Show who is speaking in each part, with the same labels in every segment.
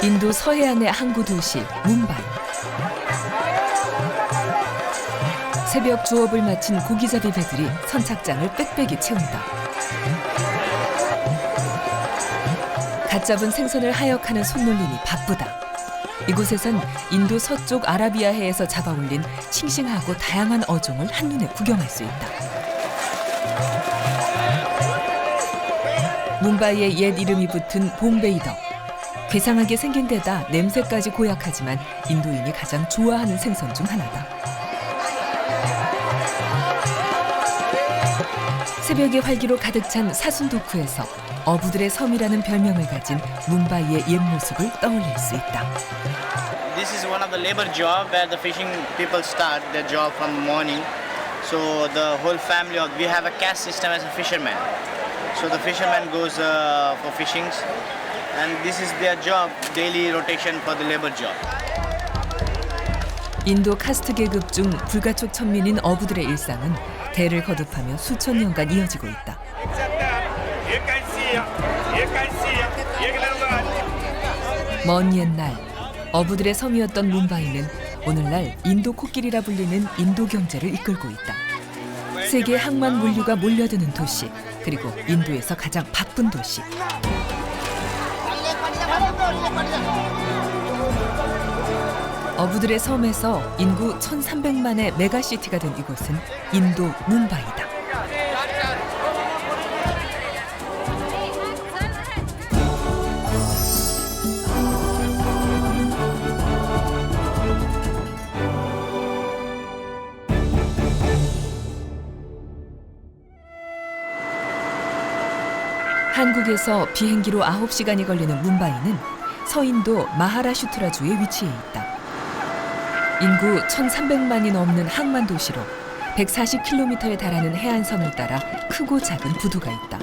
Speaker 1: 인도 서해안의 항구 도시 뭄바이. 새벽 조업을 마친 고기잡이 배들이 선착장을 빽빽이 채운다. 갓 잡은 생선을 하역하는 손놀림이 바쁘다. 이곳에선 인도 서쪽 아라비아해에서 잡아올린 싱싱하고 다양한 어종을 한눈에 구경할 수 있다. 뭄바이의 옛 이름이 붙은 봄베이더. 괴상하게 생긴 데다 냄새까지 고약하지만 인도인이 가장 좋아하는 생선 중 하나다. 새벽의 활기로 가득 찬 사순도쿠에서 어부들의 섬이라는 별명을 가진 뭄바이의 옛 모습을 떠올릴 수 있다.
Speaker 2: This is one of the labor job where the fishing people start their job from the morning. So the whole family of we have a caste system as a fisherman. So the fisherman goes for fishings, and this is their job, daily rotation for the labor job.
Speaker 1: 인도 카스트 계급 중 불가촉 천민인 어부들의 일상은 대를 거듭하며 수천 년간 이어지고 있다. 먼 옛날 어부들의 섬이었던 뭄바이는 오늘날 인도 코끼리라 불리는 인도 경제를 이끌고 있다. 세계 항만 물류가 몰려드는 도시, 그리고 인도에서 가장 바쁜 도시. 어부들의 섬에서 인구 1,300만의 메가시티가 된 이곳은 인도 뭄바이다. 한국에서 비행기로 9시간이 걸리는 뭄바이는 서인도 마하라슈트라주에 위치해 있다. 인구 1,300만이 넘는 항만 도시로 140km에 달하는 해안선을 따라 크고 작은 부두가 있다.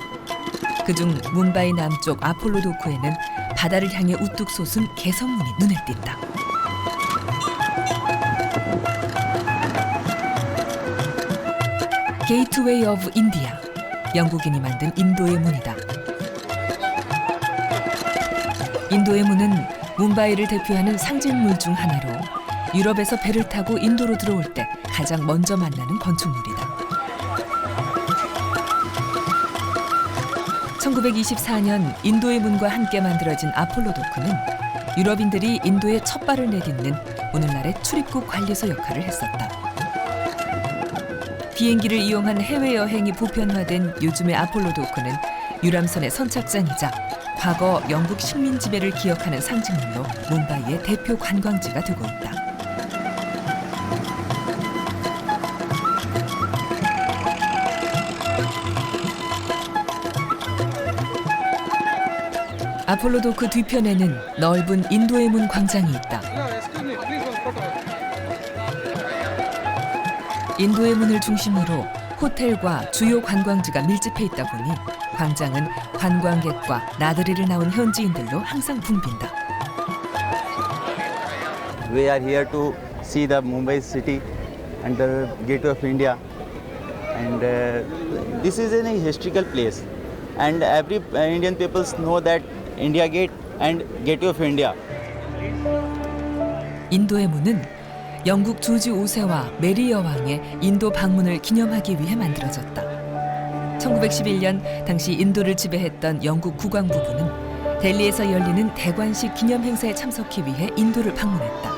Speaker 1: 그중 뭄바이 남쪽 아폴로 도쿠에는 바다를 향해 우뚝 솟은 개선문이 눈에 띈다. 게이트웨이 오브 인디아, 영국인이 만든 인도의 문이다. 인도의 문은 뭄바이를 대표하는 상징물 중 하나로 유럽에서 배를 타고 인도로 들어올 때 가장 먼저 만나는 건축물이다. 1924년 인도의 문과 함께 만들어진 아폴로 도쿠는 유럽인들이 인도에 첫 발을 내딛는 오늘날의 출입국 관리소 역할을 했었다. 비행기를 이용한 해외여행이 보편화된 요즘의 아폴로 도쿠는 유람선의 선착장이자 과거 영국 식민 지배를 기억하는 상징물로 뭄바이의 대표 관광지가 되고 있다. 아폴로 도쿠 뒤편에는 넓은 인도의 문 광장이 있다. 인도의 문을 중심으로 호텔과 주요 관광지가 밀집해 있다 보니 광장은 관광객과 나들이를 나온 현지인들로 항상 붐빈다.
Speaker 3: We are here to see the Mumbai city and the Gateway of India, and this is a historical place, and every Indian people know that India Gate and Gateway of India.
Speaker 1: 인도의 문은 영국 조지 5세와 메리 여왕의 인도 방문을 기념하기 위해 만들어졌다. 1911년 당시 인도를 지배했던 영국 국왕부부는 델리에서 열리는 대관식 기념 행사에 참석하기 위해 인도를 방문했다.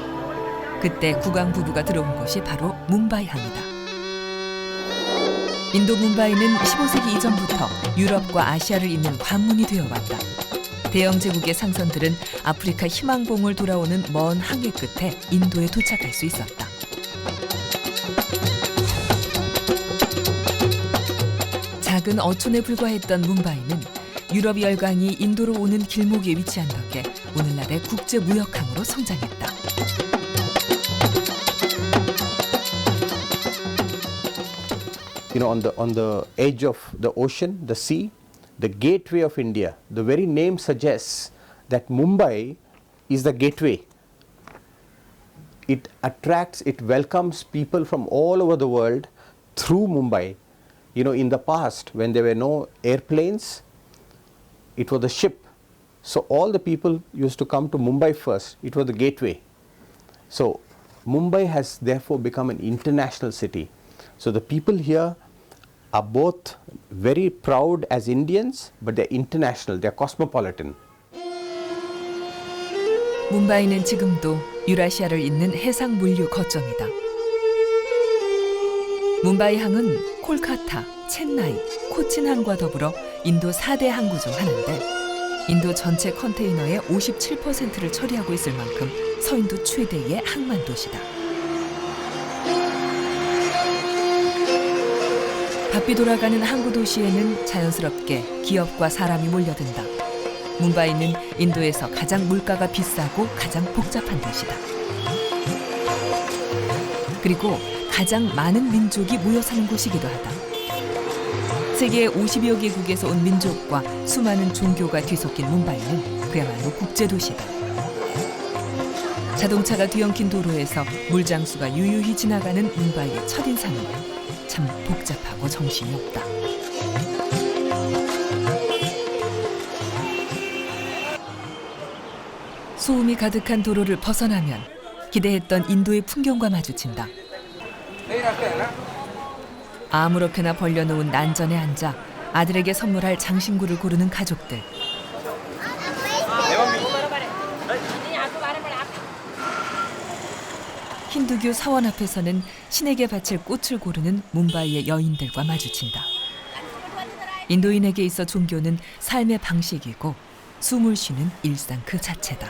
Speaker 1: 그때 국왕부부가 들어온 곳이 바로 뭄바이 항이다. 인도 뭄바이는 15세기 이전부터 유럽과 아시아를 잇는 관문이 되어왔다. 대영 제국의 상선들은 아프리카 희망봉을 돌아오는 먼 항해 끝에 인도에 도착할 수 있었다. 작은 어촌에 불과했던 뭄바이는 유럽 열강이 인도로 오는 길목에 위치한 덕에 오늘날의 국제 무역항으로 성장했다.
Speaker 4: You know, on the edge of the ocean, the sea, the gateway of India. The very name suggests that Mumbai is the gateway. It attracts, it welcomes people from all over the world through Mumbai. You know, in the past, when there were no airplanes, it was the ship So all the people used to come to Mumbai first. It was the gateway. So Mumbai has therefore become an international city. So the people here are both very proud as Indians, but they're international, they're cosmopolitan.
Speaker 1: 뭄바이는 지금도 유라시아를 잇는 해상 물류 거점이다. 뭄바이항은 콜카타, 첸나이, 코친항과 더불어 인도 4대 항구 중 하나인데 인도 전체 컨테이너의 57%를 처리하고 있을 만큼 서인도 최대의 항만 도시다. 바삐 돌아가는 항구 도시에는 자연스럽게 기업과 사람이 몰려든다. 뭄바이는 인도에서 가장 물가가 비싸고 가장 복잡한 도시다. 그리고 가장 많은 민족이 모여 사는 곳이기도 하다. 세계 50여 개국에서 온 민족과 수많은 종교가 뒤섞인 뭄바이는 그야말로 국제도시다. 자동차가 뒤엉킨 도로에서 물장수가 유유히 지나가는 뭄바이의 첫인상은 참 복잡하고 정신이 없다. 소음이 가득한 도로를 벗어나면 기대했던 인도의 풍경과 마주친다. 아무렇게나 벌려놓은 난전에 앉아 아들에게 선물할 장신구를 고르는 가족들. 힌두교 사원 앞에서는 신에게 바칠 꽃을 고르는 뭄바이의 여인들과 마주친다. 인도인에게 있어 종교는 삶의 방식이고 숨을 쉬는 일상 그 자체다.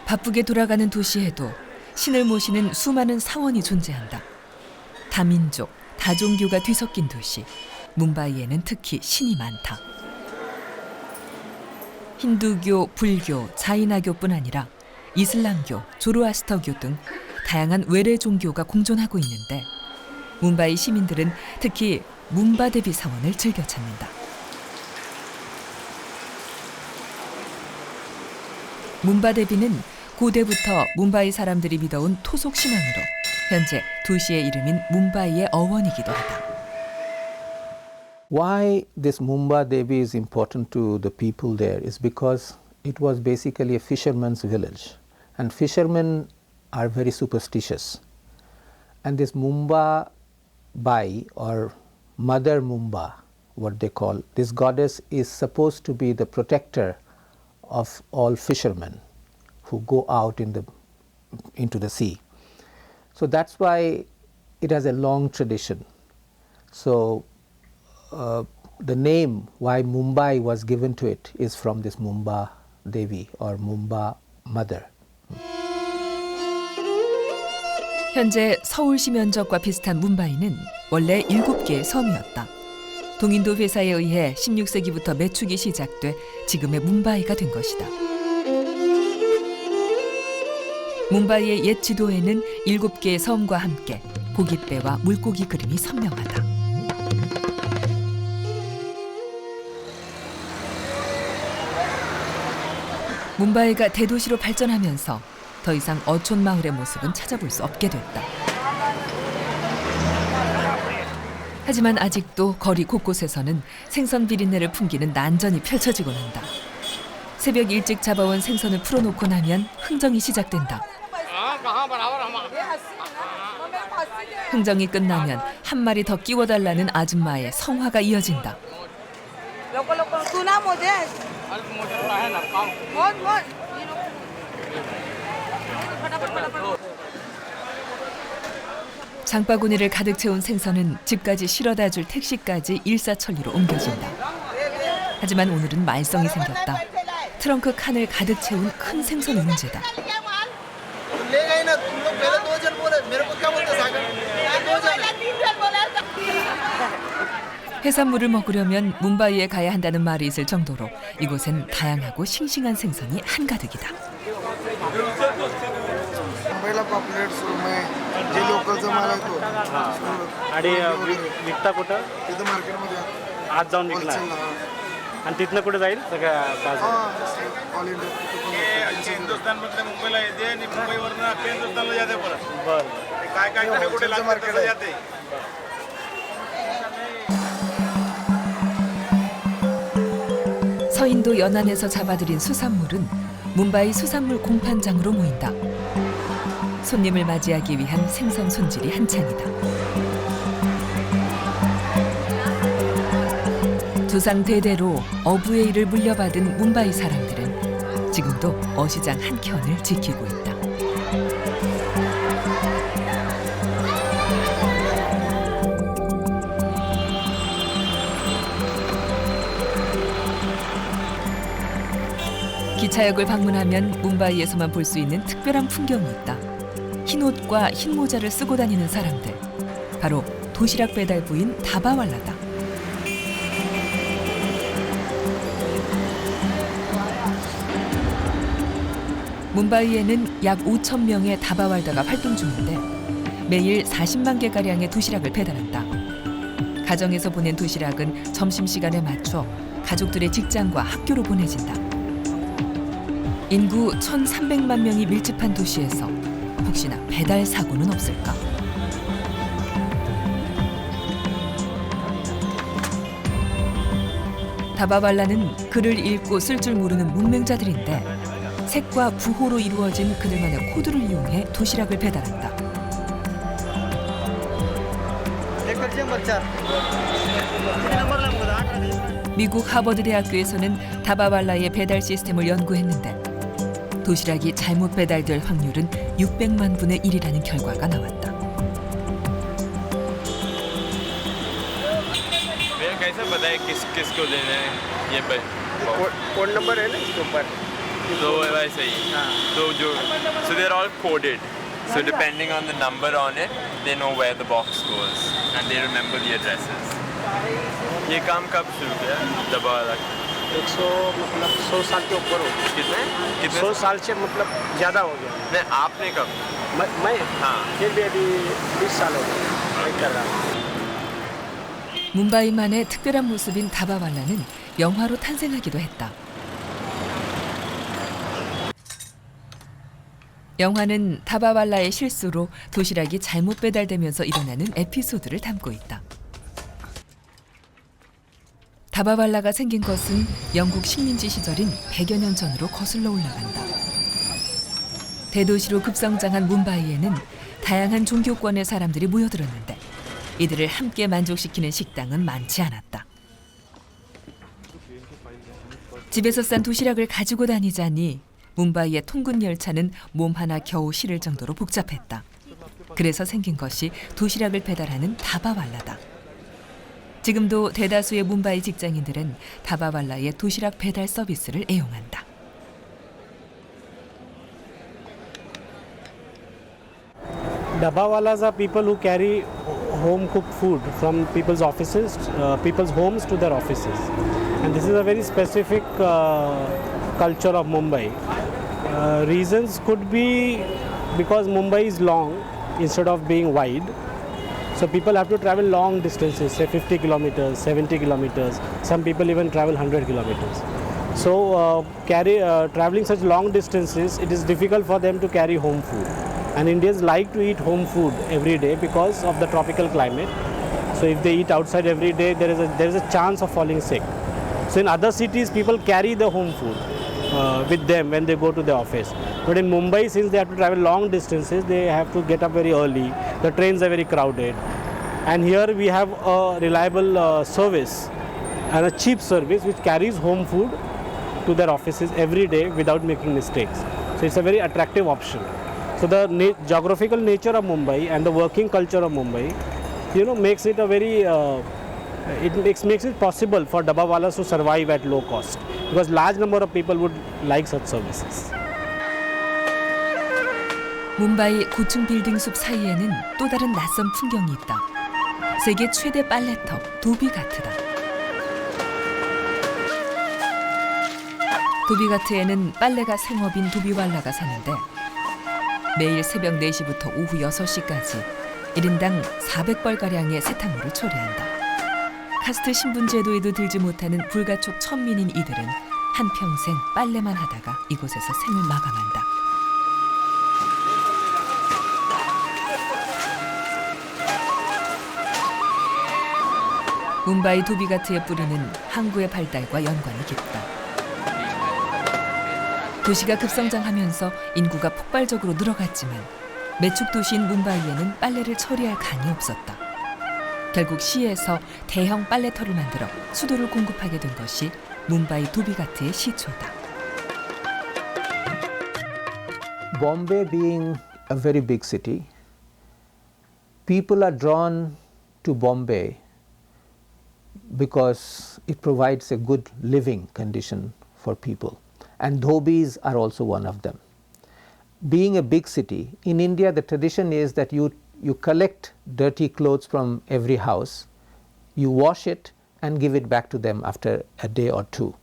Speaker 1: 바쁘게 돌아가는 도시에도 신을 모시는 수많은 사원이 존재한다. 다민족, 다종교가 뒤섞인 도시, 뭄바이에는 특히 신이 많다. 힌두교, 불교, 자이나교뿐 아니라 이슬람교, 조로아스터교 등 다양한 외래 종교가 공존하고 있는데 뭄바이 시민들은 특히 뭄바데비 사원을 즐겨 찾는다. 뭄바데비는 고대부터 뭄바이 사람들이 믿어온 토속 신앙으로 현재 도시의 이름인 뭄바이의 어원이기도 하다.
Speaker 5: Why this Mumba Devi is important to the people there is because it was basically a fisherman's village, and fishermen are very superstitious. And this Mumba Bai or Mother Mumba, what they call, this goddess is supposed to be the protector of all fishermen who go out into the sea. So that's why it has a long tradition. So the name why Mumbai was given to it is from this Mumba Devi or Mumba Mother.
Speaker 1: 현재 서울시 면적과 비슷한 뭄바이는 원래 7개의 섬이었다. 동인도 회사에 의해 16세기부터 매축이 시작돼 지금의 뭄바이가 된 것이다. 뭄바이의 옛 지도에는 7개의 섬과 함께 고깃배와 물고기 그림이 선명하다. 뭄바이가 대도시로 발전하면서 더 이상 어촌 마을의 모습은 찾아볼 수 없게 됐다. 하지만 아직도 거리 곳곳에서는 생선 비린내를 풍기는 난전이 펼쳐지곤 한다. 새벽 일찍 잡아온 생선을 풀어놓고 나면 흥정이 시작된다. 흥정이 끝나면 한 마리 더 끼워달라는 아줌마의 성화가 이어진다. 장바구니를 가득 채운 생선은 집까지 실어다 줄 택시까지 일사천리로 옮겨진다. 하지만 오늘은 말썽이 생겼다. 트렁크 칸을 가득 채운 큰 생선이 문제다. 해산물을 먹으려면 뭄바이에 가야 한다는 말이 있을 정도로 이곳엔 다양하고 싱싱한 생선이 한가득이다.
Speaker 6: आणि विकता कुठं आज जाऊन विकला आणि तिथनं कुठे जाईल सगळ्या
Speaker 7: हिंदुस्थान मधल्या मुंबईला येते आणि मुंबईवरनं हिंदुस्थानला जाते परत
Speaker 6: बरं
Speaker 1: 서인도 연안에서 잡아들인 수산물은 뭄바이 수산물 공판장으로 모인다. 손님을 맞이하기 위한 생선 손질이 한창이다. 조상 대대로 어부의 일을 물려받은 뭄바이 사람들은 지금도 어시장 한켠을 지키고 있다. 기차역을 방문하면 뭄바이에서만 볼 수 있는 특별한 풍경이 있다. 흰 옷과 흰 모자를 쓰고 다니는 사람들. 바로 도시락 배달부인 다바왈라다. 뭄바이에는 약 5천 명의 다바왈다가 활동 중인데 매일 40만 개가량의 도시락을 배달한다. 가정에서 보낸 도시락은 점심시간에 맞춰 가족들의 직장과 학교로 보내진다. 인구 1,300만 명이 밀집한 도시에서 혹시나 배달 사고는 없을까? 다바발라는 글을 읽고 쓸 줄 모르는 문맹자들인데 색과 부호로 이루어진 그들만의 코드를 이용해 도시락을 배달한다. 미국 하버드 대학교에서는 다바발라의 배달 시스템을 연구했는데 도시락이 잘못 배달될 확률은 600만 분의 1이라는 결과가 나왔다.
Speaker 7: कैसे पता है किस किस को देना है ये
Speaker 6: कोड नंबर है ना इसके ऊपर
Speaker 7: तो वैसे ही तो जो so they're all coded so depending on the number on it they know where the box goes and they remember the addresses ये काम कब शुरू किया दबा वाला
Speaker 6: 100 साल के ऊपर हो
Speaker 7: कितने
Speaker 6: 100 साल से मतलब ज़्यादा हो गया
Speaker 7: नहीं आपने कब
Speaker 6: मैं
Speaker 7: हाँ
Speaker 6: फिर भी अभी 20 साल हो गया मैं कर रहा हूँ
Speaker 1: 뭄바이만의 특별한 모습인 다바왈라는 영화로 탄생하기도 했다. 영화는 다바왈라의 실수로 도시락이 잘못 배달되면서 일어나는 에피소드를 담고 있다. 다바왈라가 생긴 것은 영국 식민지 시절인 100여 년 전으로 거슬러 올라간다. 대도시로 급성장한 뭄바이에는 다양한 종교권의 사람들이 모여들었는데 이들을 함께 만족시키는 식당은 많지 않았다. 집에서 싼 도시락을 가지고 다니자니 뭄바이의 통근 열차는 몸 하나 겨우 실을 정도로 복잡했다. 그래서 생긴 것이 도시락을 배달하는 다바왈라다. 지금도 대다수의 뭄바이 직장인들은 다바왈라의 도시락 배달 서비스를 애용한다.
Speaker 6: Dabawalas are people who carry home cooked food from people's offices, people's homes to their offices. And this is a very specific culture of Mumbai. Reasons could be because Mumbai is long instead of being wide. So people have to travel long distances, say 50 kilometers, 70 kilometers. Some people even travel 100 kilometers. So traveling such long distances, it is difficult for them to carry home food. And Indians like to eat home food every day because of the tropical climate. So if they eat outside every day, there is a chance of falling sick. So in other cities, people carry the home food with them when they go to the office. But in Mumbai, since they have to travel long distances, they have to get up very early. The trains are very crowded. And here we have a reliable service and a cheap service which carries home food to their offices every day without making mistakes. So it's a very attractive option. So the geographical nature of Mumbai and the working culture of Mumbai, makes it a very makes it possible for Dabawalas to survive at low cost because large number of people would like such services.
Speaker 1: 뭄바이 고층 빌딩 숲 사이에는 또 다른 낯선 풍경이 있다. 세계 최대 빨래터 도비가트다. 도비가트에는 빨래가 생업인 도비왈라가 사는데 매일 새벽 4시부터 오후 6시까지 1인당 400벌가량의 세탁물을 처리한다. 카스트 신분 제도에도 들지 못하는 불가촉 천민인 이들은 한평생 빨래만 하다가 이곳에서 생을 마감한다. 뭄바이 도비가트의 뿌리는 항구의 발달과 연관이 깊다. 도시가 급성장하면서 인구가 폭발적으로 늘어갔지만 매축 도시인 뭄바이에는 빨래를 처리할 강이 없었다. 결국 시에서 대형 빨래터를 만들어 수도를 공급하게 된 것이 뭄바이 도비가트의 시초다.
Speaker 5: Bombay being a very big city, people are drawn to Bombay because it provides a good living condition for people, and dhobis are also one of them. Being a big city, in India the tradition is that you collect dirty clothes from every house, you wash it and give it back to them after a day or two.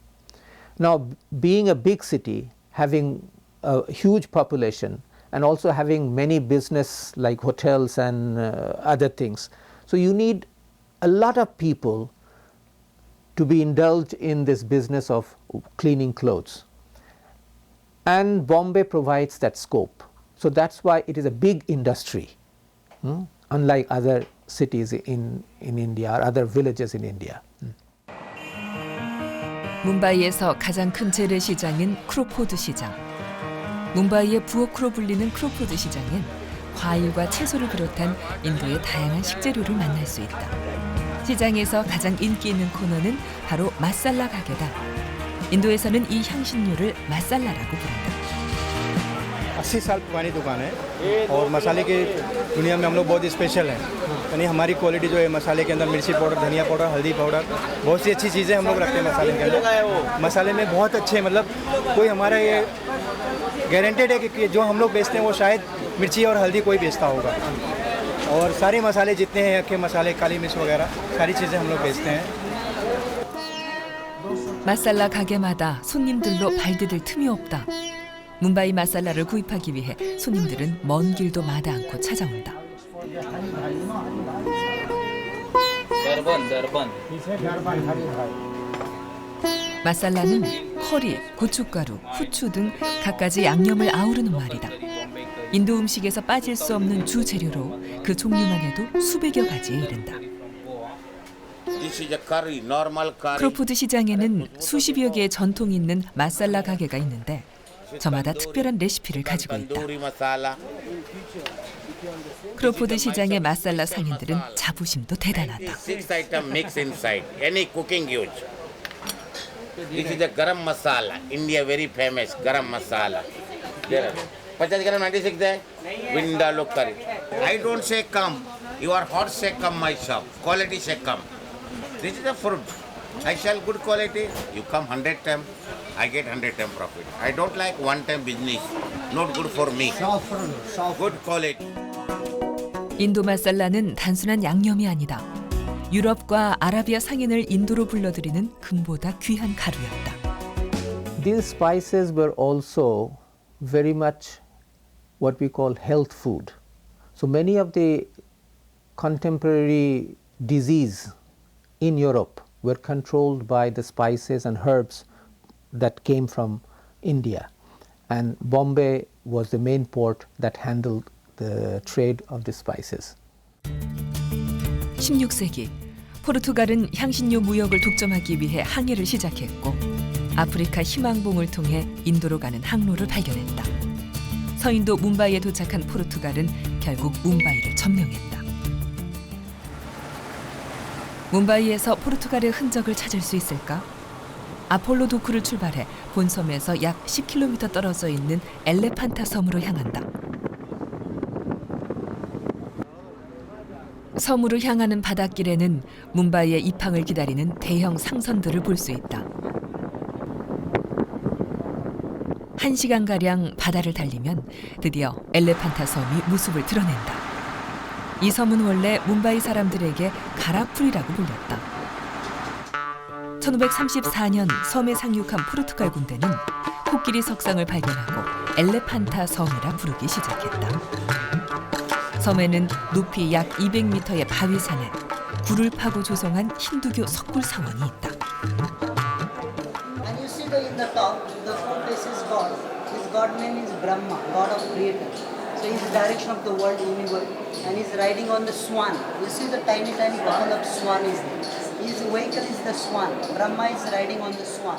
Speaker 5: Now, being a big city, having a huge population and also having many business like hotels and other things, so you need a lot of people to be indulged in this business of cleaning clothes. And Bombay provides that scope. So that's why it is a big industry, unlike other cities in India or other villages in India.
Speaker 1: 뭄바이에서 가장 큰 재래시장인 크로포드 시장. 뭄바이의 부엌으로 불리는 크로포드 시장엔 과일과 채소를 비롯한 인도의 다양한 식재료를 만날 수 있다. 시장에서 가장 인기 있는 코너는 바로 마살라 가게다. 인도에서는 이 향신료를 마살라라고 부른다.
Speaker 8: 80 साल पुरानी दुकान है और मसाले की दुनिया में हम लोग बहुत स्पेशल हैं। यानी हमारी क्वालिटी जो है मसाले के अंदर मिर्ची पाउडर, धनिया पाउडर, हल्दी पाउडर, बहुत सी अच्छी चीज़ें हम लोग रखते हैं मसाले के अंदर। मसाले में बहुत अच्छे मतलब कोई हमारा ये गारंटेड है कि जो हम लोग बेचते हैं वो शायद मिर्ची और हल्दी कोई बेचता होगा। और सारे मसाले जितने हैं अक्खे मसाले, काली मिर्च वगैरह सारी चीज़ें हम लोग बेचते हैं।
Speaker 1: 마살라 가게마다 손님들로 발디딜 틈이 없다. 뭄바이 마살라를 구입하기 위해 손님들은 먼 길도 마다 않고 찾아온다. 마살라는 커리, 고춧가루, 후추 등 갖가지 양념을 아우르는 말이다. 인도 음식에서 빠질 수 없는 주 재료로 그 종류만 해도 수백여 가지에 이른다. 크로포드 시장에는 수십여 개의 전통 있는 마살라 가게가 있는데 저마다 특별한 레시피를 가지고 있다. 크로포드 시장의 마살라 상인들은 자부심도 대단하다.
Speaker 9: This is the garam masala, India very famous garam masala. 50 gram 96 there, Vindaloo curry. I don't say come, your hot say come my shop, quality say come. This is the fruit. I sell good quality, you come 100 times, I get 100 times profit. I don't like one time business, not good for me. Good quality.
Speaker 1: 인도 마살라는 단순한 양념이 아니다. 유럽과 아라비아 상인을 인도로 불러들이는 금보다 귀한 가루였다.
Speaker 5: These spices were also very much what we call health food. So many of the contemporary disease in Europe were controlled by the spices and herbs that came from India. And Bombay was the main port that handled the trade of the spices.
Speaker 1: 16세기 포르투갈은 향신료 무역을 독점하기 위해 항해를 시작했고 아프리카 희망봉을 통해 인도로 가는 항로를 발견했다. 서인도 뭄바이에 도착한 포르투갈은 결국 뭄바이를 점령했다. 뭄바이에서 포르투갈의 흔적을 찾을 수 있을까? 아폴로 도크를 출발해 본섬에서 약 10km 떨어져 있는 엘레판타 섬으로 향한다. 섬으로 향하는 바닷길에는 뭄바이의 입항을 기다리는 대형 상선들을 볼 수 있다. 1시간가량 바다를 달리면 드디어 엘레판타 섬이 모습을 드러낸다. 이 섬은 원래 뭄바이 사람들에게 가라풀이라고 불렸다. 1534년 섬에 상륙한 포르투갈 군대는 코끼리 석상을 발견하고 엘레판타 섬이라 부르기 시작했다. 섬에는 높이 약 200m의 바위산에 굴을 파고 조성한 힌두교 석굴 사원이 있다.
Speaker 10: And you see in the top, the four faces God. His God name is Brahma, God of Creator. So he's the direction of the world, universe, and he's riding on the swan. You see the tiny coconut swan is there. His vehicle is the swan. Brahma is riding on the swan.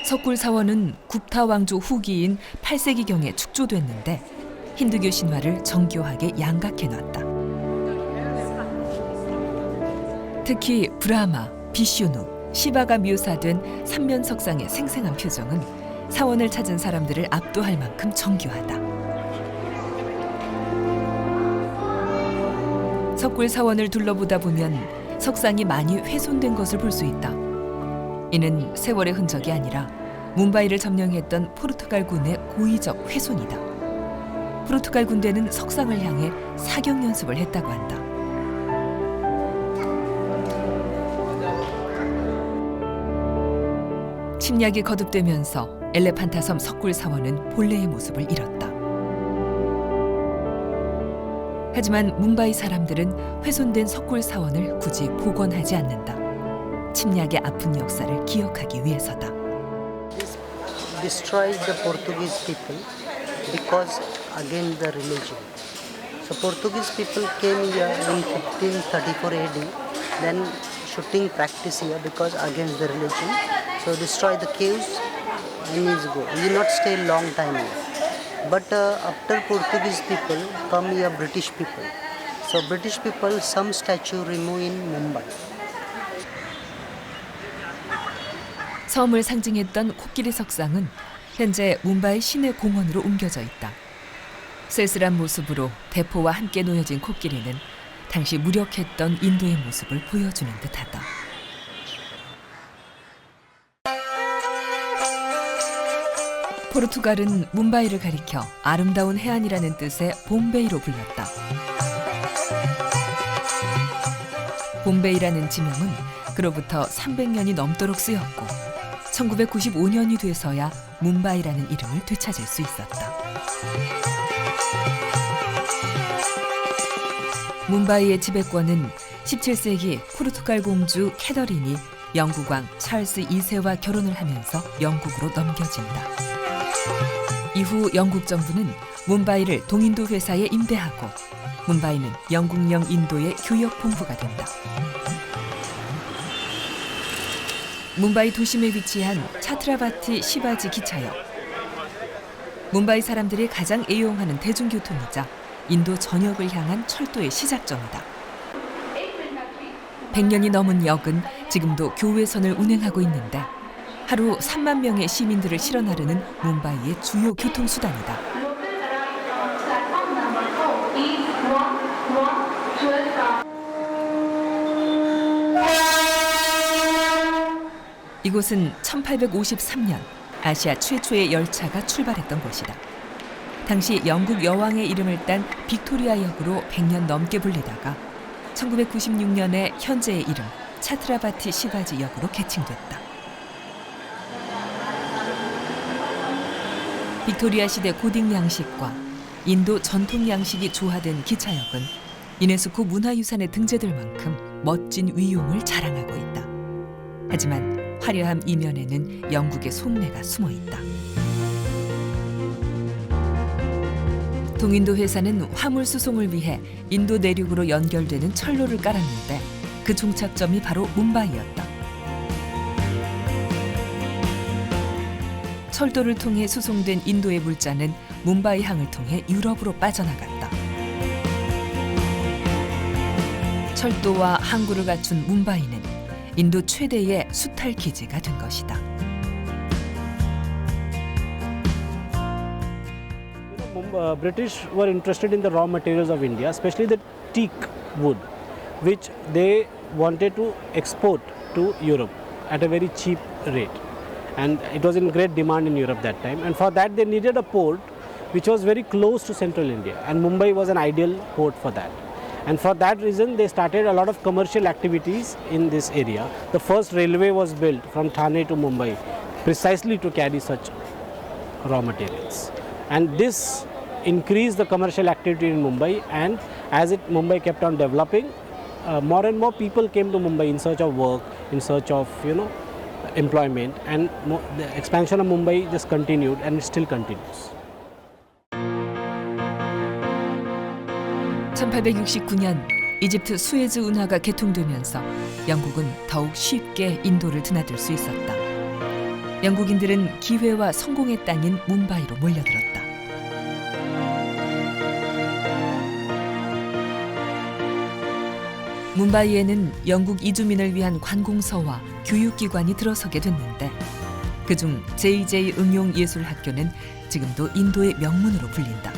Speaker 1: 석굴사원은 굽타 왕조 후기인 8세기경에 축조됐는데 힌두교 신화를 정교하게 양각해놨다. 특히 브라마, 비슈누, 시바가 묘사된 삼면석상의 생생한 표정은 사원을 찾은 사람들을 압도할 만큼 정교하다. 석굴사원을 둘러보다 보면 석상이 많이 훼손된 것을 볼 수 있다. 이는 세월의 흔적이 아니라 뭄바이를 점령했던 포르투갈군의 고의적 훼손이다. 포르투갈 군대는 석상을 향해 사격 연습을 했다고 한다. 침략이 거듭되면서 엘레판타섬 석굴사원은 본래의 모습을 잃었다. 하지만 뭄바이 사람들은 훼손된 석굴사원을 굳이 복원하지 않는다. 침략의 아픈 역사를 기억하기 위해서다.
Speaker 10: This destroyed the Portuguese people because against the religion. So Portuguese people came here in 1534 AD, then shooting practice here because against the religion. So destroy the caves and is go. You not stay long time here. But after Portuguese people come here British people. So British people some statue remove in Mumbai.
Speaker 1: 섬을 상징했던 코끼리 석상은 현재 뭄바이 시내 공원으로 옮겨져 있다. 쓸쓸한 모습으로 대포와 함께 놓여진 코끼리는 당시 무력했던 인도의 모습을 보여주는 듯하다. 포르투갈은 뭄바이를 가리켜 아름다운 해안이라는 뜻의 봄베이로 불렀다. 봄베이라는 지명은 그로부터 300년이 넘도록 쓰였고 1995년이 돼서야 뭄바이라는 이름을 되찾을 수 있었다. 뭄바이의 지배권은 17세기 포르투갈 공주 캐더린이 영국 왕 찰스 2세와 결혼을 하면서 영국으로 넘겨진다. 이후 영국 정부는 뭄바이를 동인도 회사에 임대하고 뭄바이는 영국령 인도의 교역 본부가 된다. 뭄바이 도심에 위치한 차트라바티 시바지 기차역. 뭄바이 사람들이 가장 애용하는 대중교통이자 인도 전역을 향한 철도의 시작점이다. 100년이 넘은 역은 지금도 교외선을 운행하고 있는데 하루 3만 명의 시민들을 실어 나르는 뭄바이의 주요 교통수단이다. 이곳은 1853년 아시아 최초의 열차가 출발했던 곳이다. 당시 영국 여왕의 이름을 딴 빅토리아 역으로 100년 넘게 불리다가 1996년에 현재의 이름 차트라바티 시바지 역으로 개칭됐다. 빅토리아 시대 고딕 양식과 인도 전통 양식이 조화된 기차역은 유네스코 문화유산에 등재될 만큼 멋진 위용을 자랑하고 있다. 하지만 화려함 이면에는 영국의 속내가 숨어 있다. 동인도 회사는 화물 수송을 위해 인도 내륙으로 연결되는 철로를 깔았는데 그 종착점이 바로 뭄바이였다. 철도를 통해 수송된 인도의 물자는 뭄바이 항을 통해 유럽으로 빠져나갔다. 철도와 항구를 갖춘 뭄바이는 인도 최대의 수탈 기지가 된 것이다.
Speaker 6: British were interested in the raw materials of India, especially the teak wood, which they wanted to export to Europe at a very cheap rate. And it was in great demand in Europe that time. And for that they needed a port which was very close to central India. And Mumbai was an ideal port for that. And for that reason they started a lot of commercial activities in this area. The first railway was built from Thane to Mumbai precisely to carry such raw materials. And this increased the commercial activity in Mumbai, and as Mumbai kept on developing, more and more people came to Mumbai in search of work, in search of employment, and the expansion of Mumbai just continued, and it still continues.
Speaker 1: 1869년 이집트 수에즈 운하가 개통되면서 영국은 더욱 쉽게 인도를 드나들 수 있었다. 영국인들은 기회와 성공의 땅인 뭄바이로 몰려들었다. 뭄바이에는 영국 이주민을 위한 관공서와 교육기관이 들어서게 됐는데 그중 JJ 응용예술학교는 지금도 인도의 명문으로 불린다.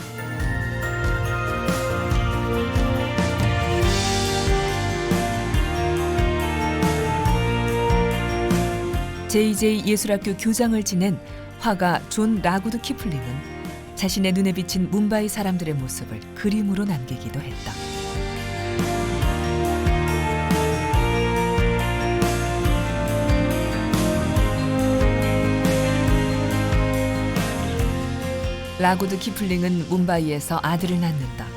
Speaker 1: JJ 예술학교 교장을 지낸 화가 존 라구드 키플링은 자신의 눈에 비친 뭄바이 사람들의 모습을 그림으로 남기기도 했다. 라구드 키플링은 뭄바이에서 아들을 낳는다.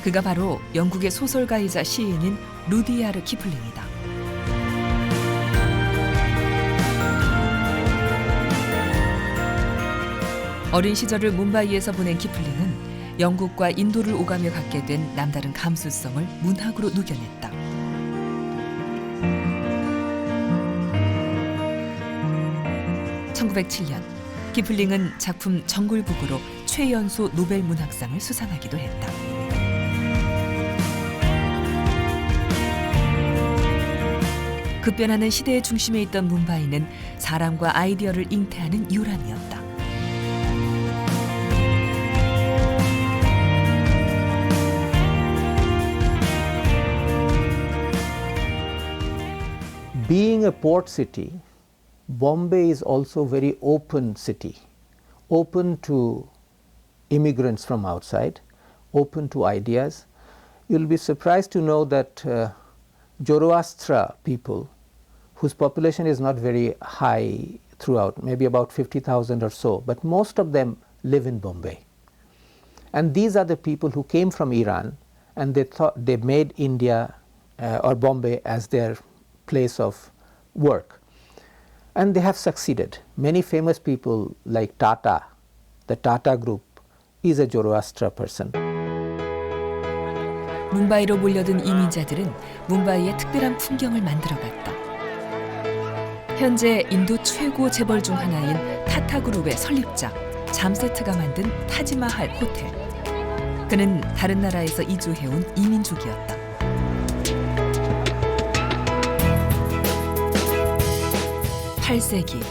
Speaker 1: 그가 바로 영국의 소설가이자 시인인 루디야르 키플링이다. 어린 시절을 뭄바이에서 보낸 키플링은 영국과 인도를 오가며 갖게 된 남다른 감수성을 문학으로 녹여냈다. (1907년) 키플링은 작품 정글북으로 최연소 노벨 문학상을 수상하기도 했다. 급변하는 시대의 중심에 있던 뭄바이는 사람과 아이디어를 잉태하는 요람이었다.
Speaker 5: Being a port city, Bombay is also very open city, open to immigrants from outside, open to ideas. You'll be surprised to know that Zoroastra people, whose population is not very high throughout, maybe about 50,000 or so, but most of them live in Bombay. And these are the people who came from Iran and they thought they made India or Bombay as their place of work. And they have succeeded. Many famous people like Tata, the Tata group, is a Zoroastra person.
Speaker 1: 뭄바이로 몰려든 이민자들은 뭄바이의 특별한 풍경을 만들어갔다. 현재 인도 최고 재벌 중 하나인 타타그룹의 설립자 잠세트가 만든 타지마할 호텔. 그는 다른 나라에서 이주해온 이민족이었다. 8세기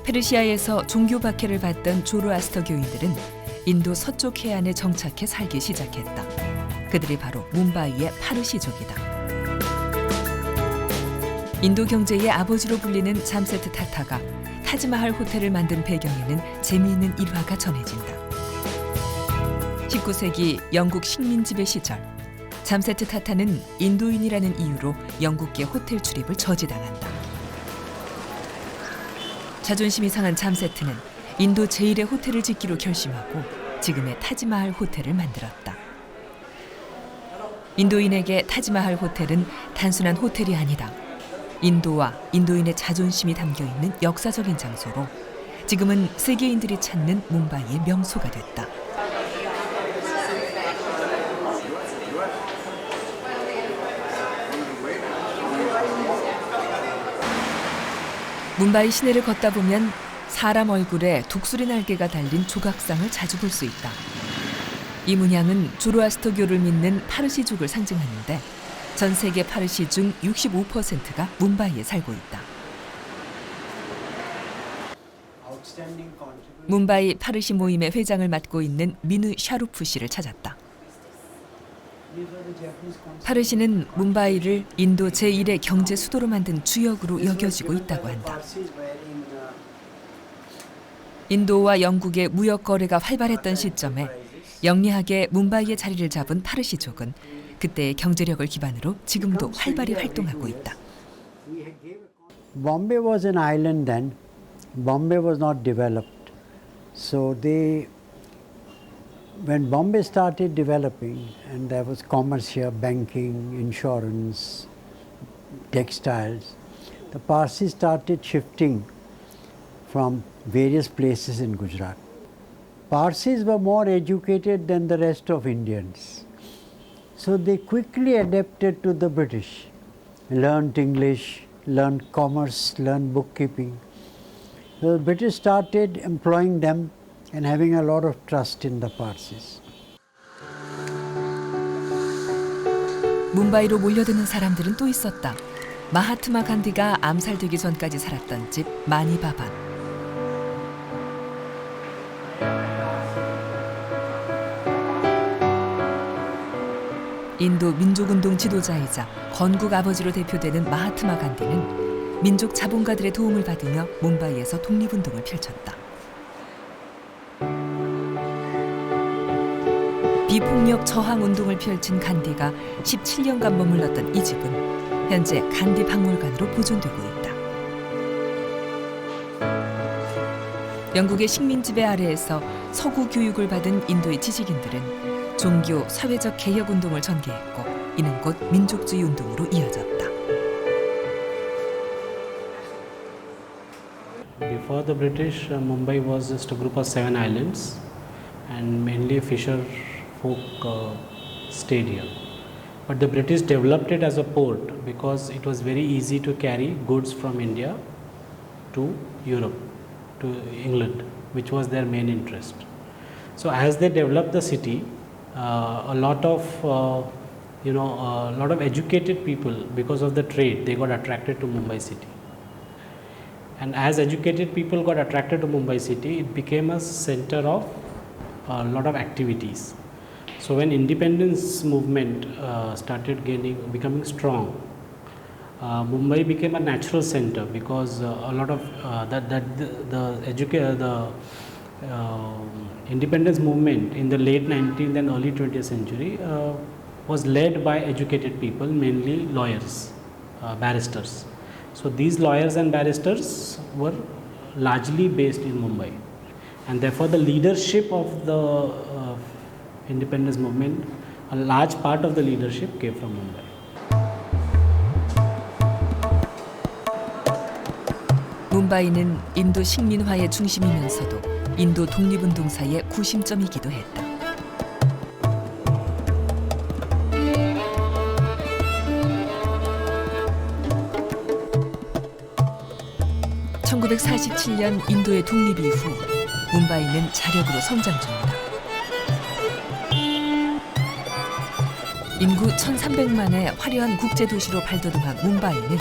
Speaker 1: 페르시아에서 종교 박해를 받던 조로아스터 교인들은 인도 서쪽 해안에 정착해 살기 시작했다. 그들이 바로 뭄바이의 파르시족이다. 인도 경제의 아버지로 불리는 잠세트 타타가 타지마할 호텔을 만든 배경에는 재미있는 일화가 전해진다. 19세기 영국 식민지배 시절 잠세트 타타는 인도인이라는 이유로 영국계 호텔 출입을 저지당한다. 자존심이 상한 잠세트는 인도 제1의 호텔을 짓기로 결심하고 지금의 타지마할 호텔을 만들었다. 인도인에게 타지마할 호텔은 단순한 호텔이 아니다. 인도와 인도인의 자존심이 담겨있는 역사적인 장소로 지금은 세계인들이 찾는 뭄바이의 명소가 됐다. 뭄바이 시내를 걷다 보면 사람 얼굴에 독수리 날개가 달린 조각상을 자주 볼 수 있다. 이 문양은 조로아스터교를 믿는 파르시족을 상징하는데 전 세계 파르시 중 65%가 뭄바이에 살고 있다. 뭄바이 파르시 모임의 회장을 맡고 있는 미누 샤루프 씨를 찾았다. 파르시는 뭄바이를 인도 제1의 경제 수도로 만든 주역으로 여겨지고 있다고 한다. 인도와 영국의 무역 거래가 활발했던 시점에 영리하게 뭄바이의 자리를 잡은 파르시족은 그때의 경제력을 기반으로 지금도 활발히 활동하고 있다.
Speaker 11: Bombay was an island then. Bombay was not developed. So when Bombay started developing, and there was commerce here, banking, insurance, textiles, the Parsis started shifting from various places in Gujarat. Parsis were more educated than the rest of Indians. So they quickly adapted to the British, learned English, learned commerce, learned bookkeeping. So the British started employing them and having a lot of trust in the Parsis.
Speaker 1: 뭄바이로 몰려드는 사람들은 또 있었다. 마하트마 간디가 암살되기 전까지 살았던 집 마니바반. 인도 민족운동 지도자이자 건국 아버지로 대표되는 마하트마 간디는 민족 자본가들의 도움을 받으며 뭄바이에서 독립운동을 펼쳤다. 비폭력 저항 운동을 펼친 간디가 17년간 머물렀던 이 집은 현재 간디 박물관으로 보존되고 있다. 영국의 식민 지배 아래에서 서구 교육을 받은 인도의 지식인들은 종교, 사회적 개혁 운동을 전개했고 이는 곧 민족주의 운동으로 이어졌다.
Speaker 6: Before the British, Mumbai was just a group of 7 islands and mainly fisher folk stayed here. But the British developed it as a port because it was very easy to carry goods from India to Europe, to England, which was their main interest. So as they developed the city, a lot of educated people, because of the trade, they got attracted to Mumbai city. And as educated people got attracted to Mumbai city, it became a center of a lot of activities. So when independence movement started becoming strong, Mumbai became a natural center because a lot of the independence movement in the late 19th and early 20th century was led by educated people, mainly lawyers, barristers. So these lawyers and barristers were largely based in Mumbai, and therefore the leadership of the independence movement, a large part of the leadership came from Mumbai.
Speaker 1: 뭄바이는 인도 식민화의 중심이면서도 인도 독립운동사의 구심점이기도 했다. (1947년) 인도의 독립 이후 뭄바이는 자력으로 성장 중이다. 인구 1,300만의 화려한 국제도시로 발돋움한 뭄바이는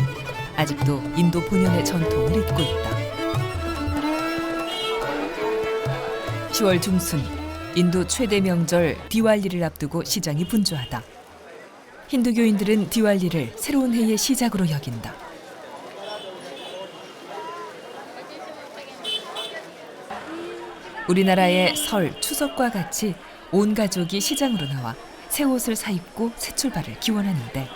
Speaker 1: 아직도 인도 본연의 전통을 잇고 있다. 10월 중순, 인도 최대 명절 디왈리를 앞두고 시장이 분주하다. 힌두교인들은 디왈리를 새로운 해의 시작으로 여긴다. 우리나라의 설, 추석과 같이 온 가족이 시장으로 나와 새 옷을 사입고 새 출발을 기원하는데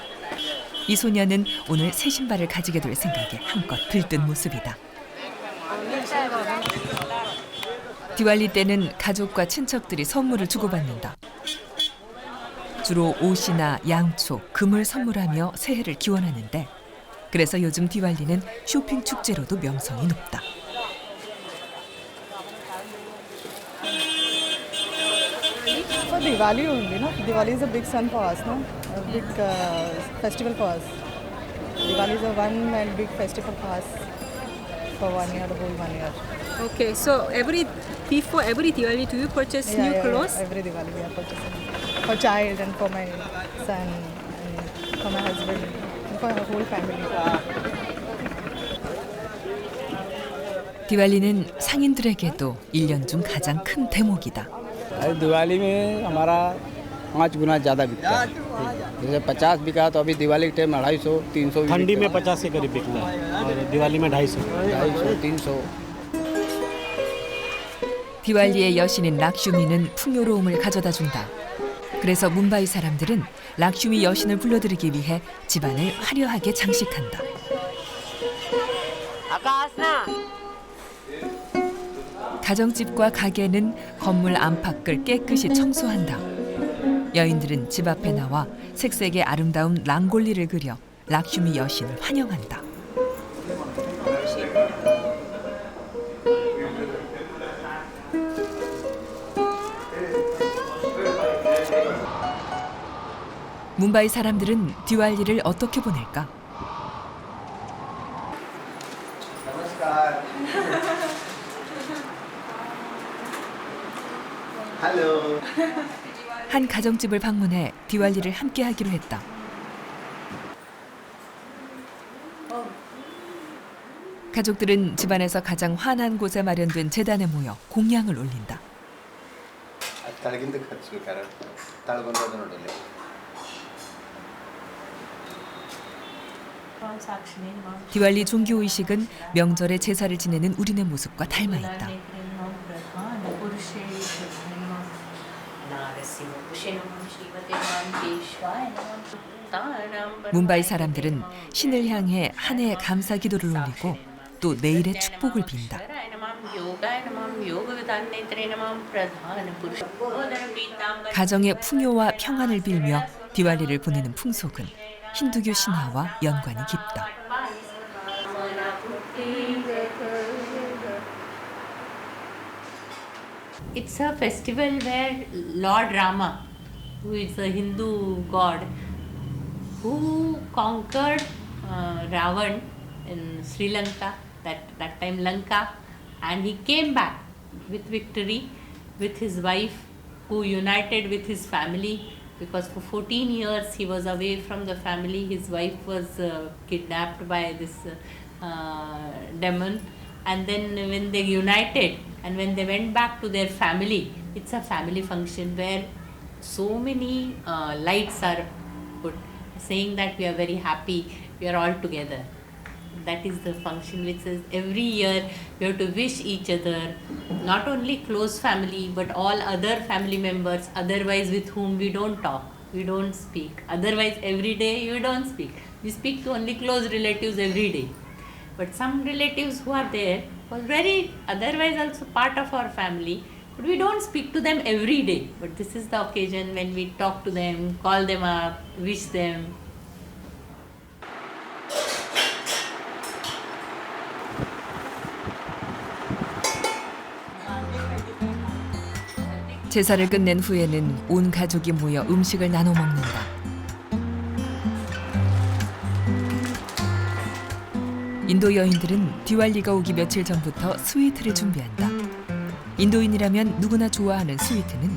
Speaker 1: 이 소녀는 오늘 새 신발을 가지게 될 생각에 한껏 들뜬 모습이다. 디왈리 때는 가족과 친척들이 선물을 주고받는다. 주로 옷이나 양초, 금을 선물하며 새해를 기원하는데 그래서 요즘 디왈리는 쇼핑 축제로도 명성이 높다.
Speaker 12: For Diwali only, no? Diwali is a big sun for us, no? A big festival for us. Diwali is a one and big festival for us for 1 year, the whole 1 year.
Speaker 13: Okay, so before every Diwali, do you purchase new clothes?
Speaker 12: Every Diwali we are purchasing for child and for my son and for my husband and for our whole family.
Speaker 1: 디왈리는 상인들에게도 1년 중 가장 큰 대목이다.
Speaker 14: दिवाली में हमारा 5 गुना ज़्यादा बिकता है। जैसे 50 बिका तो अभी दिवाली के टाइम 250, 300।
Speaker 6: ठंडी में 50 के करीब बिकता है और दिवाली में 250,
Speaker 14: 300।
Speaker 1: 디왈리의 여신인 락슈미는 풍요로움을 가져다 준다. 그래서 뭄바이 사람들은 락슈미 여신을 불러들이기 위해 집안을 화려하게 장식한다. 가정집과 가게는 건물 안팎을 깨끗이 청소한다. 여인들은 집 앞에 나와 색색의 아름다운 랑골리를 그려 락슈미 여신을 환영한다. 문바이 사람들은 디왈리를 어떻게 보낼까?
Speaker 3: Hello.
Speaker 1: 한 가정집을 방문해 디왈리를 함께 하기로 했다. 가족들은 집안에서 가장 환한 곳에 마련된 제단에 모여 공양을 올린다. 디왈리 종교의식은 명절에 제사를 지내는 우리네 모습과 닮아 있다. 문바이 사람들은 신을 향해 한 해의 감사 기도를 올리고 또 내일의 축복을 빈다. 가정의 풍요와 평안을 빌며 디왈리를 보내는 풍속은 힌두교 신화와 연관이 깊다.
Speaker 15: It's a festival where Lord Rama, who is a Hindu god, who conquered Ravan in Sri Lanka, that time Lanka, and he came back with victory with his wife, who united with his family, because for 14 years he was away from the family. His wife was kidnapped by this demon, and then when they united and when they went back to their family, it's a family function where so many lights are put, saying that we are very happy, we are all together. That is the function which is every year we have to wish each other, not only close family but all other family members, otherwise with whom we don't talk, we don't speak. Otherwise every day you don't speak. We speak to only close relatives every day. But some relatives who are there was very otherwise also part of our family, but we don't speak to them every day. But this is the occasion when we talk to them, call them up, wish them.
Speaker 1: 제사를 끝낸 후에는 온 가족이 모여 음식을 나눠 먹는다. 인도 여인들은 디왈리가 오기 며칠 전부터 스위트를 준비한다. 인도인이라면 누구나 좋아하는 스위트는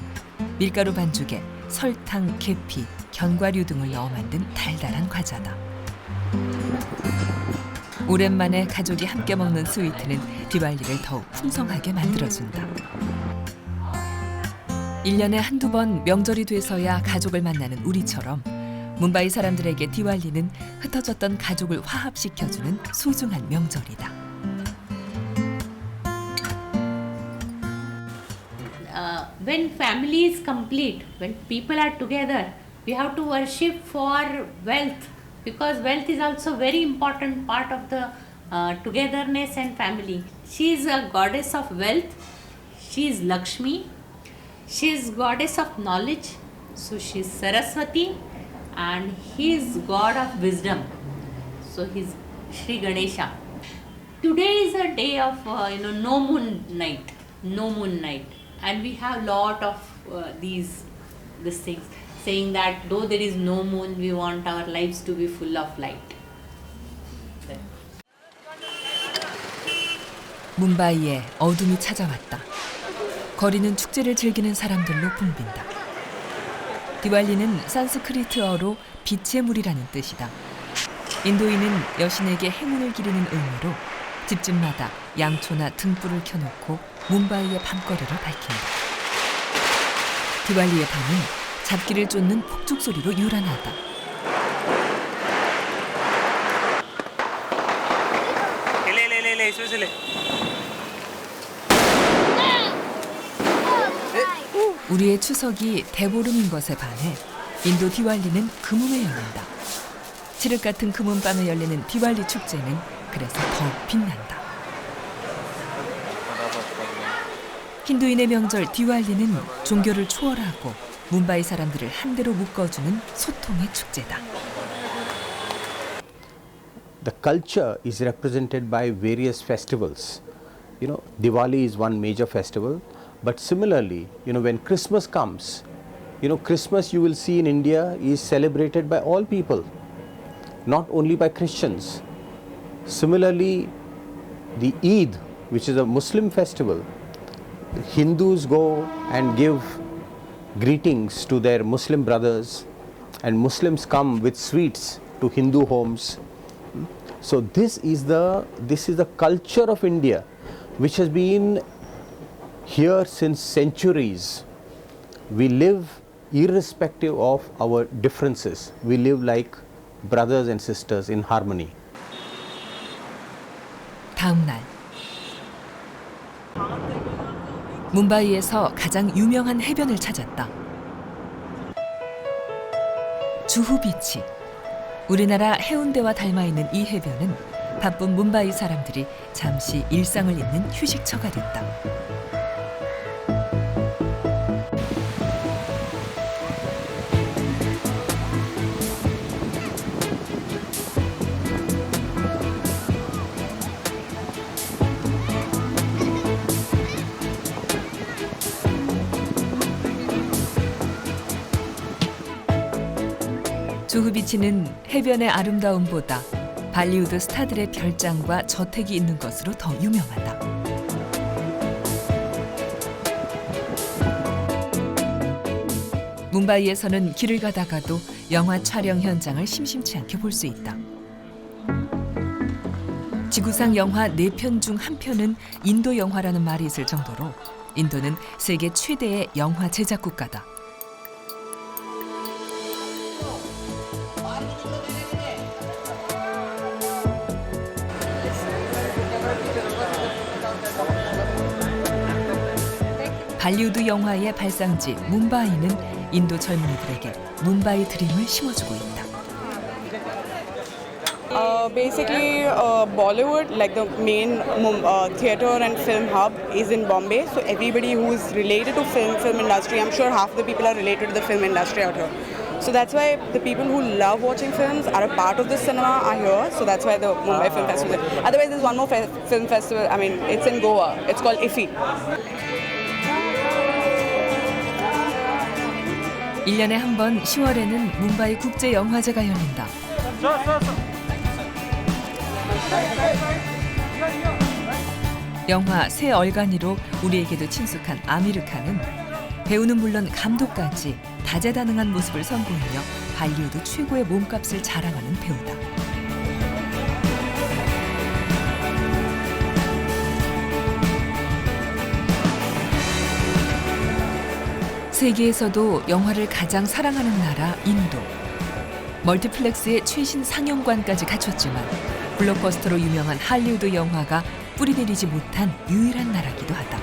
Speaker 1: 밀가루 반죽에 설탕, 계피, 견과류 등을 넣어 만든 달달한 과자다. 오랜만에 가족이 함께 먹는 스위트는 디왈리를 더욱 풍성하게 만들어준다. 1년에 한두 번 명절이 돼서야 가족을 만나는 우리처럼 문바이 사람들에게 디왈리는 흩어졌던 가족을 화합시켜주는 소중한 명절이다.
Speaker 15: When family is complete, when people are together, we have to worship for wealth, because wealth is also very important part of the togetherness and family. She is a goddess of wealth. She is Lakshmi. She is goddess of knowledge. So she is Saraswati, and he is god of wisdom. So he is Shri Ganesha. Today is a day of no moon night, and we have lot of these things saying that though there is no moon, we want our lives to be full of light.
Speaker 1: 문바이에 어둠이 찾아왔다. 거리는 축제를 즐기는 사람들로 붐빈다. 디왈리는 산스크리트어로 빛의 물이라는 뜻이다. 인도인은 여신에게 행운을 기리는 의미로 집집마다 양초나 등불을 켜놓고 문바이의 밤거리를 밝힌다. 디왈리의 밤은 잡기를 쫓는 폭죽 소리로 요란하다. 우리의 추석이 대보름인 것에 반해 인도 디왈리는 금음에 열린다. 칠흑 같은 금음밤에 열리는 디왈리 축제는 그래서 더욱 빛난다. 힌두인의 명절 디왈리는 종교를 초월하고 문바이 사람들을 한데로 묶어주는 소통의 축제다.
Speaker 4: The culture is represented by various festivals. Diwali is one major festival, but similarly, when Christmas comes, You know, Christmas you will see in India is celebrated by all people, not only by Christians. Similarly, the Eid, which is a Muslim festival, Hindus go and give greetings to their Muslim brothers, and Muslims come with sweets to Hindu homes. So this is the culture of India, which has been here since centuries. We live irrespective of our differences. We live like brothers and sisters in harmony.
Speaker 1: 다음 날 뭄바이에서 가장 유명한 해변을 찾았다. 주후비치. 우리나라 해운대와 닮아 있는 이 해변은 바쁜 뭄바이 사람들이 잠시 일상을 잇는 휴식처가 됐다. 주후비치는 해변의 아름다움보다 발리우드 스타들의 별장과 저택이 있는 것으로 더 유명하다. 뭄바이에서는 길을 가다가도 영화 촬영 현장을 심심치 않게 볼 수 있다. 지구상 영화 4편 중 1편은 인도 영화라는 말이 있을 정도로 인도는 세계 최대의 영화 제작 국가다. 발리우드 영화의 발상지 뭄바이는 인도 젊은이들에게 뭄바이 드림을 심어주고 있다.
Speaker 16: Basically, Bollywood, like the main theatre and film hub, is in Bombay. So everybody who's related to film industry, I'm sure half the people are related to the film industry out here. So that's why the people who love watching films are a part of the cinema are here. So that's why the Mumbai Film Festival is there. Otherwise, there's one more film festival. I mean, it's in Goa. It's called IFFI.
Speaker 1: 1년에 한 번 10월에는 뭄바이 국제영화제가 열린다. 영화 새 얼간이로 우리에게도 친숙한 아미르 칸은 배우는 물론 감독까지 다재다능한 모습을 선보이며 발리우드 최고의 몸값을 자랑하는 배우다. 세계에서도 영화를 가장 사랑하는 나라 인도. 멀티플렉스의 최신 상영관까지 갖췄지만 블록버스터로 유명한 할리우드 영화가 뿌리내리지 못한 유일한 나라기도 하다.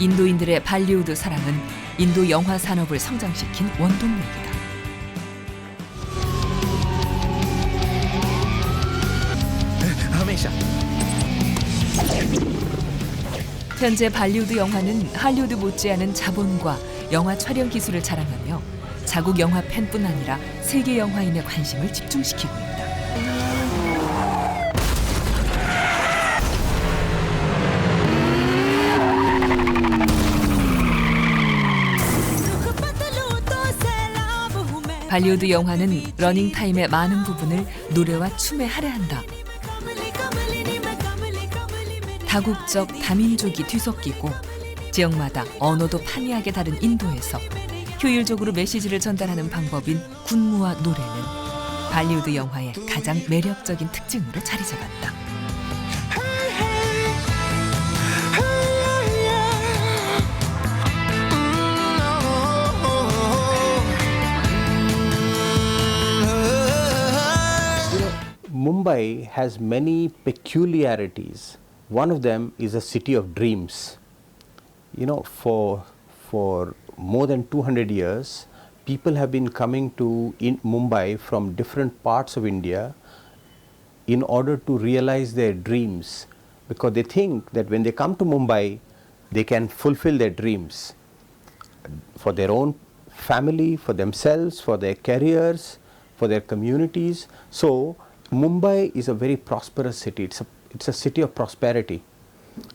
Speaker 1: 인도인들의 발리우드 사랑은 인도 영화 산업을 성장시킨 원동력이다. 현재 발리우드 영화는 할리우드 못지않은 자본과 영화 촬영 기술을 자랑하며 자국 영화 팬뿐 아니라 세계 영화인의 관심을 집중시키고 있다. 발리우드 영화는 러닝타임의 많은 부분을 노래와 춤에 할애한다. 다국적, 다민족이 뒤섞이고 지역마다 언어도 판이하게 다른 인도에서 효율적으로 메시지를 전달하는 방법인 군무와 노래는 발리우드 영화의 가장 매력적인 특징으로 자리 잡았다.
Speaker 4: Mumbai has many peculiarities. One of them is a city of dreams. You know, for more than 200 years, people have been coming to Mumbai from different parts of India in order to realize their dreams, because they think that when they come to Mumbai, they can fulfill their dreams for their own family, for themselves, for their careers, for their communities. So Mumbai is a very prosperous city. It's a city of prosperity.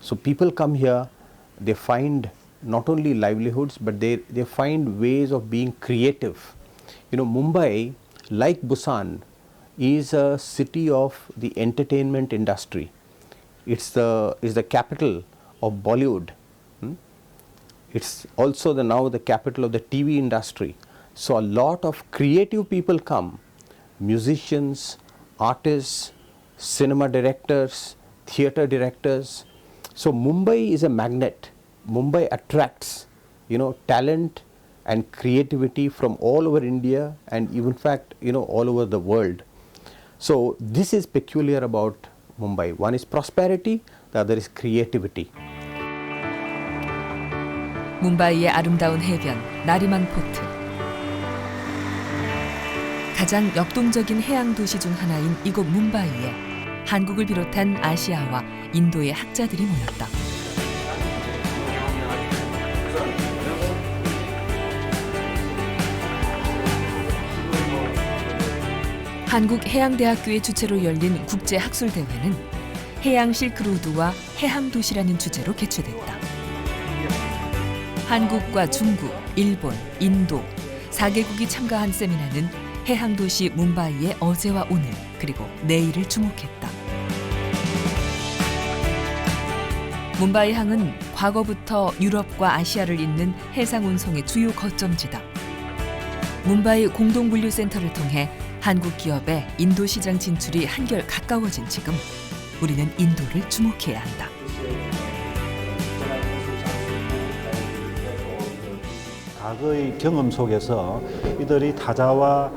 Speaker 4: So people come here, they find not only livelihoods, but they find ways of being creative. You know, Mumbai, like Busan, is a city of the entertainment industry. It's the capital of Bollywood. It's also now the capital of the TV industry. So a lot of creative people come, musicians, artists, cinema directors, theatre directors. So Mumbai is a magnet. Mumbai attracts, you know, talent and creativity from all over India and even in fact, you know, all over the world. So this is peculiar about Mumbai. One is prosperity, the other is creativity.
Speaker 1: 뭄바이의 아름다운 해변 나리만 포트. 가장 역동적인 해양 도시 중 하나인 이곳 뭄바이에 한국을 비롯한 아시아와 인도의 학자들이 모였다. 한국해양대학교의 주최로 열린 국제학술대회는 해양 실크로드와 해항도시라는 주제로 개최됐다. 한국과 중국, 일본, 인도 4개국이 참가한 세미나는 해항도시 뭄바이의 어제와 오늘 그리고 내일을 주목했다. 뭄바이항은 과거부터 유럽과 아시아를 잇는 해상 운송의 주요 거점지다. 뭄바이 공동물류센터를 통해 한국 기업의 인도 시장 진출이 한결 가까워진 지금 우리는 인도를 주목해야 한다.
Speaker 17: 과거의 경험 속에서 이들이 타자와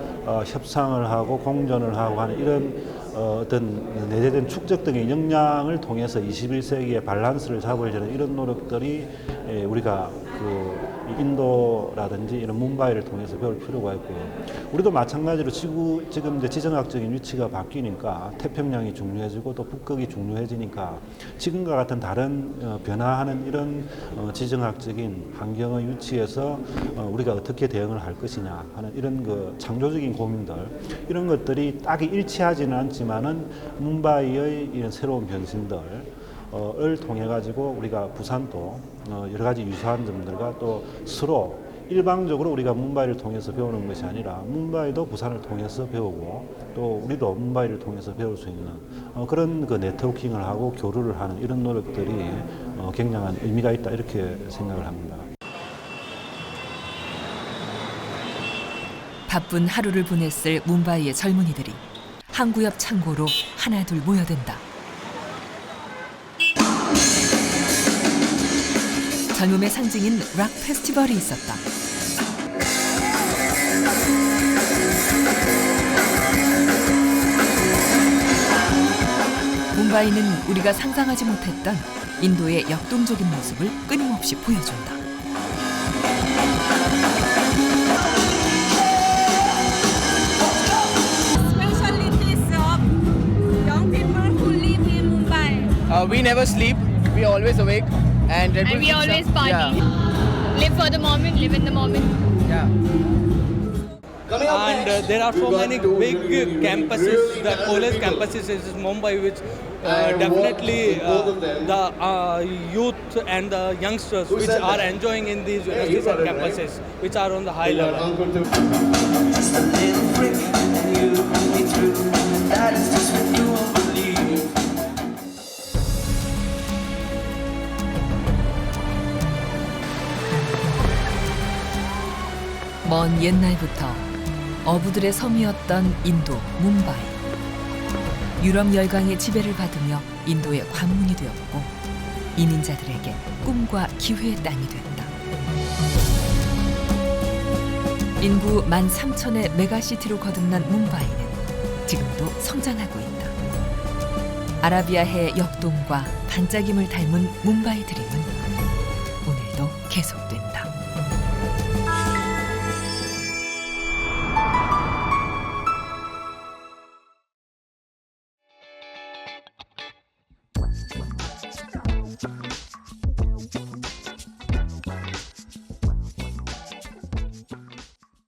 Speaker 17: 협상을 하고 공존을 하고 하는 이런 어떤 내재된 축적 등의 역량을 통해서 21세기의 밸런스를 잡으려는 이런 노력들이 우리가 인도라든지 이런 뭄바이를 통해서 배울 필요가 있고요. 우리도 마찬가지로 지금 이제 지정학적인 위치가 바뀌니까 태평양이 중요해지고 또 북극이 중요해지니까 지금과 같은 다른 변화하는 이런 지정학적인 환경의 위치에서 우리가 어떻게 대응을 할 것이냐 하는 이런 창조적인 고민들 이런 것들이 딱히 일치하지는 않지만은 뭄바이의 이런 새로운 변신들을 통해 가지고 우리가 부산도 여러 가지 유사한 점들과 또 서로 일방적으로 우리가 뭄바이를 통해서 배우는 것이 아니라 뭄바이도 부산을 통해서 배우고 또 우리도 뭄바이를 통해서 배울 수 있는 그런 네트워킹을 하고 교류를 하는 이런 노력들이 굉장한 의미가 있다 이렇게 생각을 합니다.
Speaker 1: 바쁜 하루를 보냈을 뭄바이의 젊은이들이 항구 옆 창고로 하나둘 모여든다. 젊음의 상징인 락 페스티벌이 있었다. 뭄바이는 우리가 상상하지 못했던 인도의 역동적인 모습을 끊임없이 보여준다.
Speaker 18: Especially this young people who live in Mumbai.
Speaker 19: We never sleep. We are always awake. And
Speaker 18: we always party. Yeah. Live for the moment, live in the moment.
Speaker 19: Yeah.
Speaker 14: And there are so many big campuses, the college campuses in Mumbai, which definitely the youth and the youngsters which are enjoying in these universities and campuses, which are on the high level.
Speaker 1: 먼 옛날부터 어부들의 섬이었던 인도 뭄바이. 유럽 열강의 지배를 받으며 인도의 관문이 되었고 이민자들에게 꿈과 기회의 땅이 됐다. 인구 13,000의 메가시티로 거듭난 뭄바이는 지금도 성장하고 있다. 아라비아해 역동과 반짝임을 닮은 뭄바이 드림은 오늘도 계속된다.